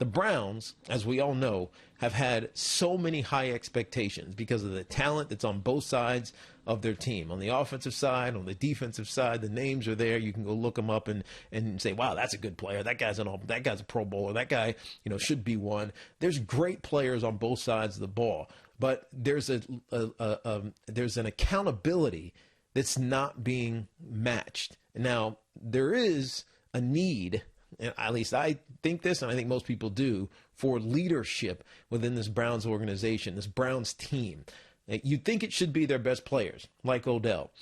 The Browns, as we all know, have had so many high expectations because of the talent that's on both sides of their team. On the offensive side, on the defensive side, the names are there. You can go look them up and say, wow, that's a good player. That guy's a Pro Bowler. That guy, should be one. There's great players on both sides of the ball, but there's there's an accountability that's not being matched. Now, there is a need, and at least I think this, and I think most people do, for leadership within this Browns organization, this Browns team. You'd think it should be their best players, like Odell.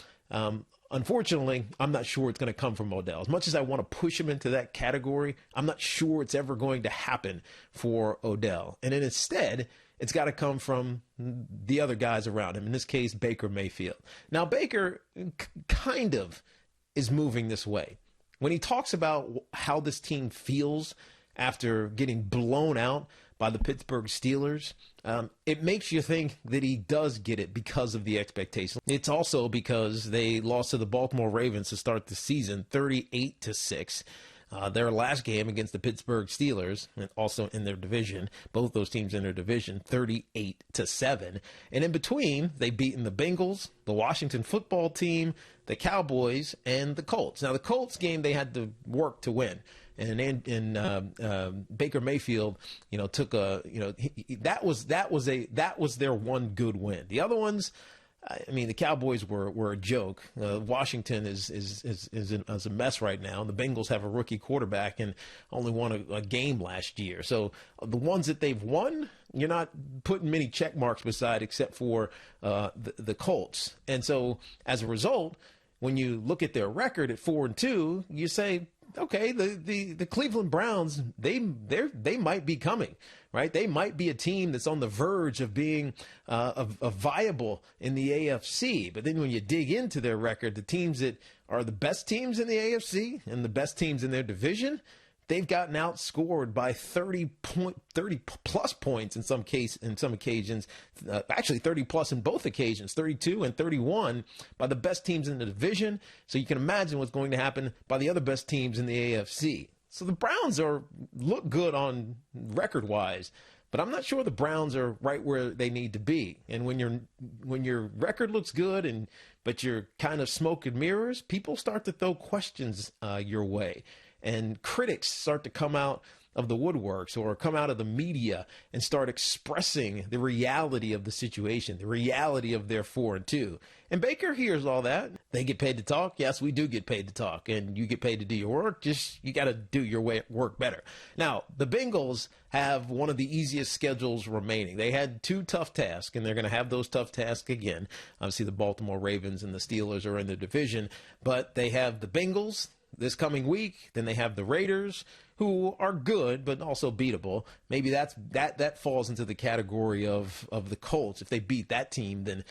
Unfortunately, I'm not sure it's going to come from Odell. As much as I want to push him into that category, I'm not sure it's ever going to happen for Odell. And then instead, it's got to come from the other guys around him, in this case, Baker Mayfield. Now, Baker kind of is moving this way. When he talks about how this team feels after getting blown out by the Pittsburgh Steelers, it makes you think that he does get it because of the expectations. It's also because they lost to the Baltimore Ravens to start the season 38-6. Their last game against the Pittsburgh Steelers, and also in their division, both those teams in their division, 38-7. And in between, they've beaten the Bengals, the Washington football team, the Cowboys, and the Colts. Now, the Colts game they had to work to win. And Baker Mayfield, took that was their one good win. The other ones, I mean, the Cowboys were a joke. Washington is a mess right now. The Bengals have a rookie quarterback and only won a game last year. So the ones that they've won, you're not putting many check marks beside, except for the Colts. And so as a result, when you look at their record at 4-2, you say, okay, the Cleveland Browns, they might be coming, right? They might be a team that's on the verge of being a viable in the AFC. But then when you dig into their record, the teams that are the best teams in the AFC and the best teams in their division, they've gotten outscored by 30 plus points in some occasions, actually 30 plus in both occasions, 32 and 31 by the best teams in the division. So you can imagine what's going to happen by the other best teams in the AFC. So the Browns look good on record wise, but I'm not sure the Browns are right where they need to be. And when your record looks good but you're kind of smoke and mirrors, people start to throw questions your way. And critics start to come out of the woodworks or come out of the media and start expressing the reality of the situation, the reality of their 4-2. And Baker hears all that. They get paid to talk. Yes, we do get paid to talk. And you get paid to do your work. You got to do your work better. Now, the Bengals have one of the easiest schedules remaining. They had two tough tasks, and they're going to have those tough tasks again. Obviously, the Baltimore Ravens and the Steelers are in the division. But they have the Bengals this coming week. Then they have the Raiders, who are good but also beatable. Maybe that falls into the category of the Colts. If they beat that team, then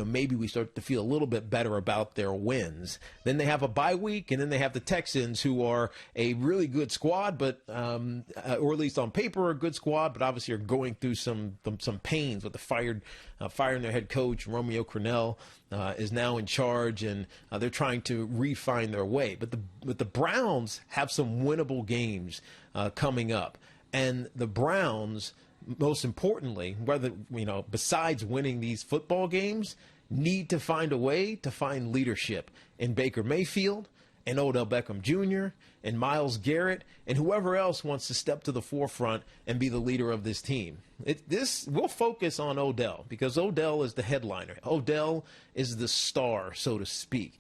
maybe we start to feel a little bit better about their wins. Then they have a bye week, and then they have the Texans, who are a really good squad, but or at least on paper a good squad, but obviously are going through some pains with the firing their head coach. Romeo Crennel is now in charge, and they're trying to refine their way. But the Browns have some winnable games coming up, and the Browns, most importantly, besides winning these football games, need to find a way to find leadership in Baker Mayfield and Odell Beckham Jr. and Myles Garrett and whoever else wants to step to the forefront and be the leader of this team. We'll focus on Odell because Odell is the headliner. Odell is the star, so to speak.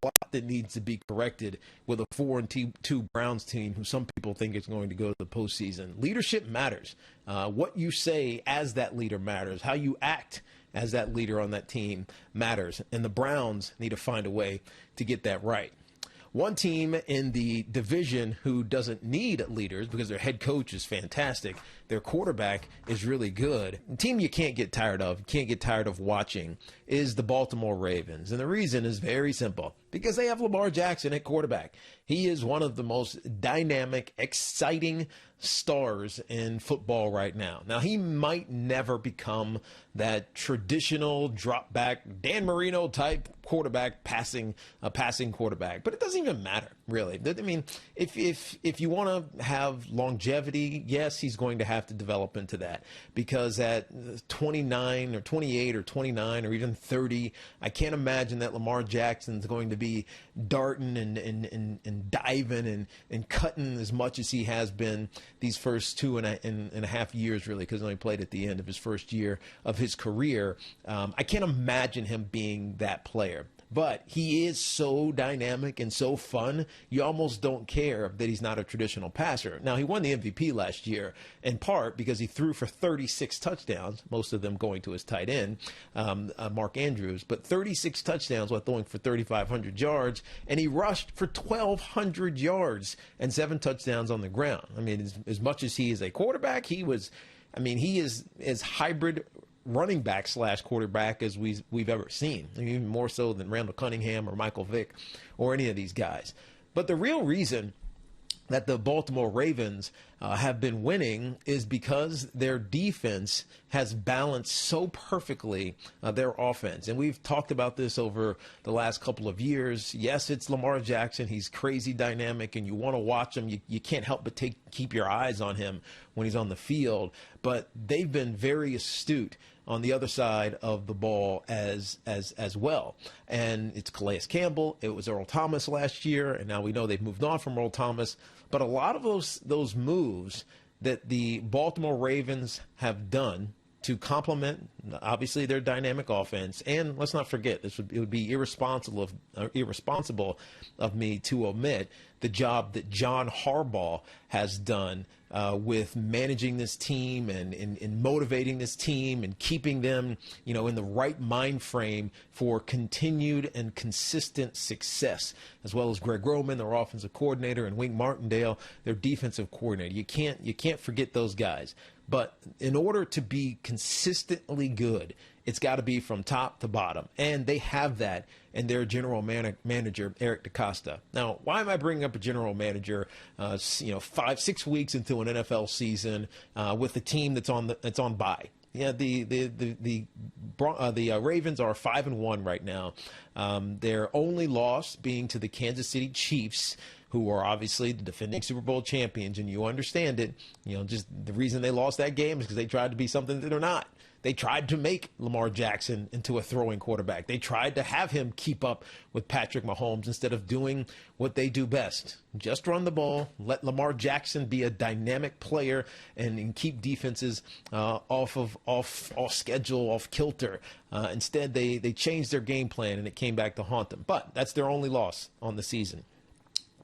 A lot that needs to be corrected with a 4-2 Browns team who some people think is going to go to the postseason. Leadership matters. What you say as that leader matters. How you act as that leader on that team matters. And the Browns need to find a way to get that right. One team in the division who doesn't need leaders because their head coach is fantastic, their quarterback is really good, a team you can't get tired of watching, is the Baltimore Ravens. And the reason is very simple, because they have Lamar Jackson at quarterback. He is one of the most dynamic, exciting stars in football right now. Now, he might never become that traditional drop back Dan Marino type quarterback, passing quarterback, but it doesn't even matter, really. I mean, if you want to have longevity, yes, he's going to have to develop into that, because at 29 or 28 or 29 or even 30, I can't imagine that Lamar Jackson's going to be darting and diving and cutting as much as he has been these first two and a half years, really, because he only played at the end of his first year of his career. I can't imagine him being that player. But he is so dynamic and so fun, you almost don't care that he's not a traditional passer. Now, he won the MVP last year, in part because he threw for 36 touchdowns, most of them going to his tight end, Mark Andrews, but 36 touchdowns while throwing for 3,500 yards, and he rushed for 1,200 yards and 7 touchdowns on the ground. I mean, as much as he is a quarterback, he is as hybrid running back / quarterback as we've ever seen, even more so than Randall Cunningham or Michael Vick or any of these guys. But the real reason that the Baltimore Ravens have been winning is because their defense has balanced so perfectly their offense. And we've talked about this over the last couple of years. Yes, it's Lamar Jackson. He's crazy dynamic, and you want to watch him. You can't help but keep your eyes on him when he's on the field. But they've been very astute on the other side of the ball as well. And it's Calais Campbell. It was Earl Thomas last year, and now we know they've moved on from Earl Thomas. But a lot of those moves that the Baltimore Ravens have done to complement, obviously, their dynamic offense, and let's not forget, it would be irresponsible of me to omit the job that John Harbaugh has done with managing this team and motivating this team and keeping them, in the right mind frame for continued and consistent success, as well as Greg Roman, their offensive coordinator, and Wink Martindale, their defensive coordinator. You can't forget those guys. But in order to be consistently good, it's got to be from top to bottom. And they have that in their general manager, Eric DeCosta. Now, why am I bringing up a general manager, 5-6 weeks into an NFL season with a team that's on bye? Yeah, the Ravens are 5-1 right now. Their only loss being to the Kansas City Chiefs, who are obviously the defending Super Bowl champions, and you understand it. Just the reason they lost that game is because they tried to be something that they're not. They tried to make Lamar Jackson into a throwing quarterback. They tried to have him keep up with Patrick Mahomes instead of doing what they do best. Just run the ball, let Lamar Jackson be a dynamic player, and keep defenses off schedule, off kilter. Instead, they changed their game plan, and it came back to haunt them. But that's their only loss on the season.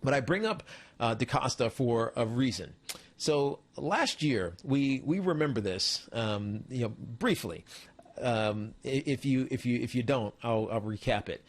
But I bring up DeCosta for a reason. So last year, we remember this, briefly. If you don't, I'll recap it.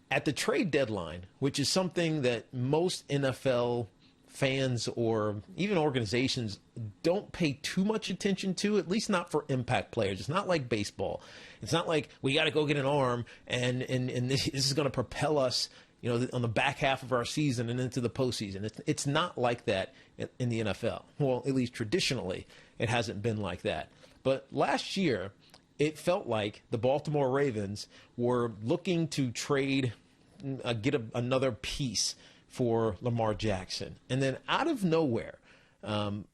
At the trade deadline, which is something that most NFL fans or even organizations don't pay too much attention to, at least not for impact players. It's not like baseball. It's not like we got to go get an arm and this is going to propel us, on the back half of our season and into the postseason. It's not like that in the NFL. Well, at least traditionally, it hasn't been like that. But last year, it felt like the Baltimore Ravens were looking to trade, get another piece for Lamar Jackson. And then out of nowhere,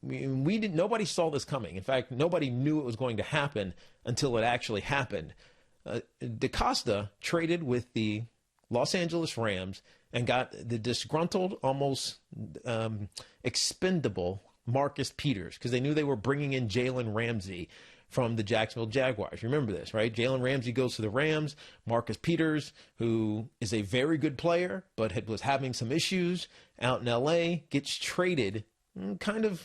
nobody saw this coming. In fact, nobody knew it was going to happen until it actually happened. DeCosta traded with the Los Angeles Rams and got the disgruntled, almost expendable Marcus Peters, because they knew they were bringing in Jalen Ramsey from the Jacksonville Jaguars. Remember this, right? Jalen Ramsey goes to the Rams. Marcus Peters, who is a very good player but was having some issues out in L.A., gets traded kind of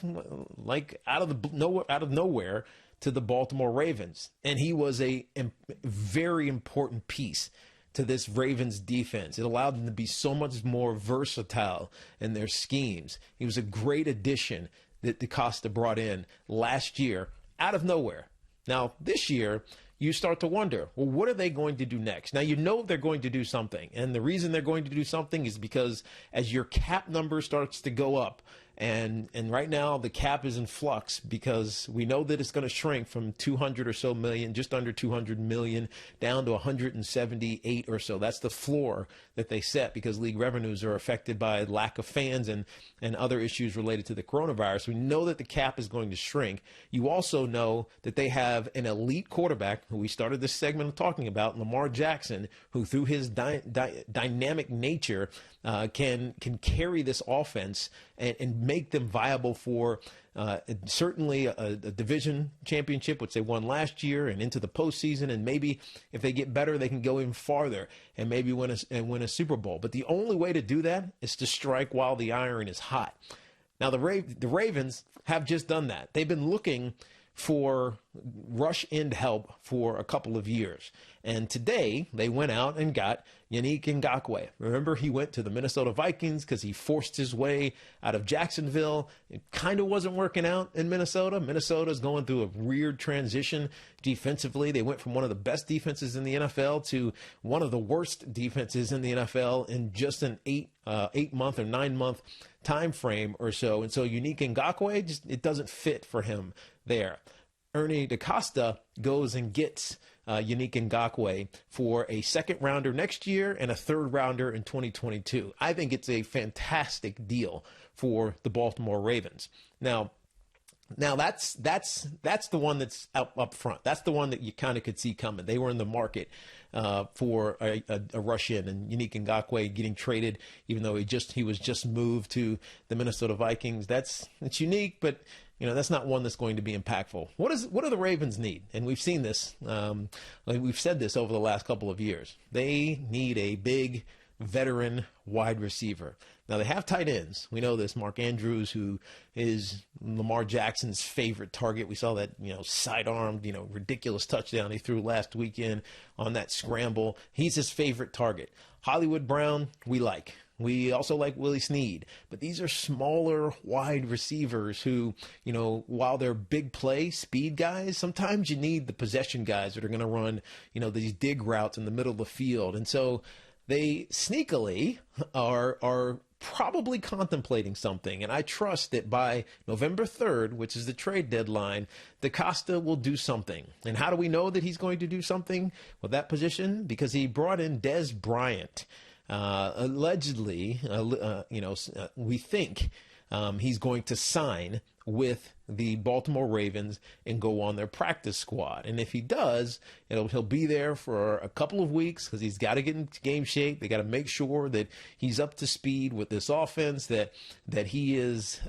like out of nowhere to the Baltimore Ravens. And he was a very important piece to this Ravens defense. It allowed them to be so much more versatile in their schemes. He was a great addition that DeCosta brought in last year out of nowhere. Now, this year, you start to wonder, well, what are they going to do next? Now, you know they're going to do something. And the reason they're going to do something is because as your cap number starts to go up, and right now the cap is in flux because we know that it's going to shrink from 200 or so million, just under 200 million, down to 178 or so. That's the floor that they set because league revenues are affected by lack of fans and other issues related to the coronavirus. We know that the cap is going to shrink. You also know that they have an elite quarterback who we started this segment talking about, Lamar Jackson, who through his dynamic nature can carry this offense and make them viable for certainly a division championship, which they won last year, and into the postseason. And maybe if they get better, they can go even farther and maybe win a Super Bowl. But the only way to do that is to strike while the iron is hot. Now, the Ravens have just done that. They've been looking for rush end help for a couple of years. And today they went out and got Yannick Ngakoue. Remember, he went to the Minnesota Vikings because he forced his way out of Jacksonville. It kind of wasn't working out in Minnesota. Minnesota's going through a weird transition defensively. They went from one of the best defenses in the NFL to one of the worst defenses in the NFL in just an 8-month or 9-month time frame or so. And so Yannick Ngakoue, just it doesn't fit for him there. Ernie DaCosta goes and gets Yannick Ngakoue for a second rounder next year and a third rounder in 2022. I think it's a fantastic deal for the Baltimore Ravens. Now that's the one that's up front. That's the one that you kind of could see coming. They were in the market for a rush in, and Yannick Ngakoue getting traded, even though he was just moved to the Minnesota Vikings. It's unique, but that's not one that's going to be impactful. What do the Ravens need? And we've seen this. We've said this over the last couple of years. They need a big veteran wide receiver. Now, they have tight ends. We know this. Mark Andrews, who is Lamar Jackson's favorite target. We saw that, sidearmed, ridiculous touchdown he threw last weekend on that scramble. He's his favorite target. Hollywood Brown, we like. We also like Willie Snead, but these are smaller wide receivers who, while they're big play speed guys, sometimes you need the possession guys that are going to run, these dig routes in the middle of the field. And so they sneakily are probably contemplating something. And I trust that by November 3rd, which is the trade deadline, DaCosta will do something. And how do we know that he's going to do something with that position? Because he brought in Dez Bryant. Allegedly, we think he's going to sign with the Baltimore Ravens and go on their practice squad. And if he does, he'll be there for a couple of weeks because he's got to get into game shape. They got to make sure that he's up to speed with this offense, that he's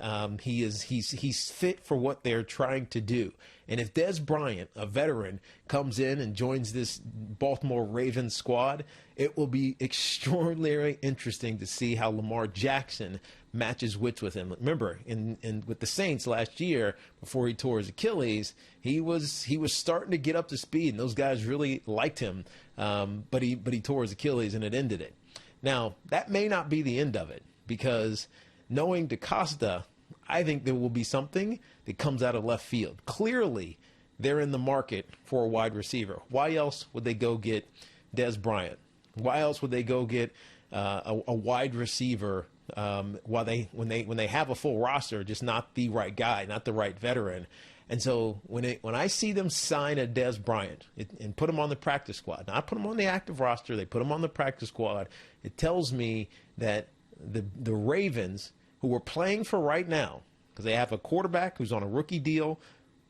fit for what they're trying to do. And if Dez Bryant, a veteran, comes in and joins this Baltimore Ravens squad, it will be extraordinarily interesting to see how Lamar Jackson matches wits with him. Remember, in with the Saints last year, before he tore his Achilles, he was starting to get up to speed, and those guys really liked him. But he tore his Achilles, and it ended it. Now, that may not be the end of it, because knowing DaCosta, I think there will be something that comes out of left field. Clearly, they're in the market for a wide receiver. Why else would they go get Dez Bryant? Why else would they go get a wide receiver when they have a full roster, just not the right guy, not the right veteran? And so when I see them sign a Dez Bryant and put him on the practice squad, not put him on the active roster, they put him on the practice squad, it tells me that the Ravens, who are playing for right now, because they have a quarterback who's on a rookie deal,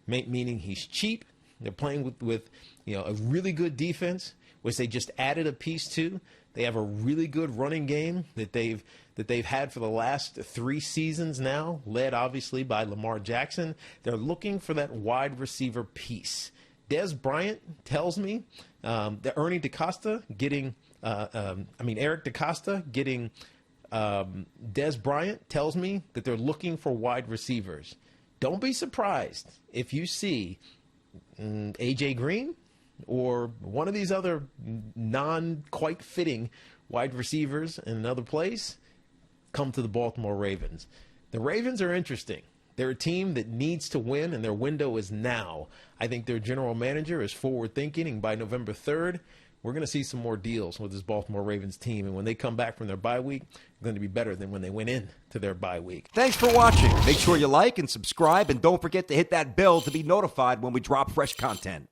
meaning he's cheap. They're playing with a really good defense, which they just added a piece to. They have a really good running game that they've had for the last 3 seasons now, led obviously by Lamar Jackson. They're looking for that wide receiver piece. Dez Bryant tells me that Eric DaCosta getting Dez Bryant tells me that they're looking for wide receivers. Don't be surprised if you see A.J. Green or one of these other non-quite fitting wide receivers in another place come to the Baltimore Ravens. The Ravens are interesting. They're a team that needs to win, and their window is now. I think their general manager is forward-thinking, and by November 3rd, we're going to see some more deals with this Baltimore Ravens team. And when they come back from their bye week, it's going to be better than when they went in to their bye week. Thanks for watching. Make sure you like and subscribe, and don't forget to hit that bell to be notified when we drop fresh content.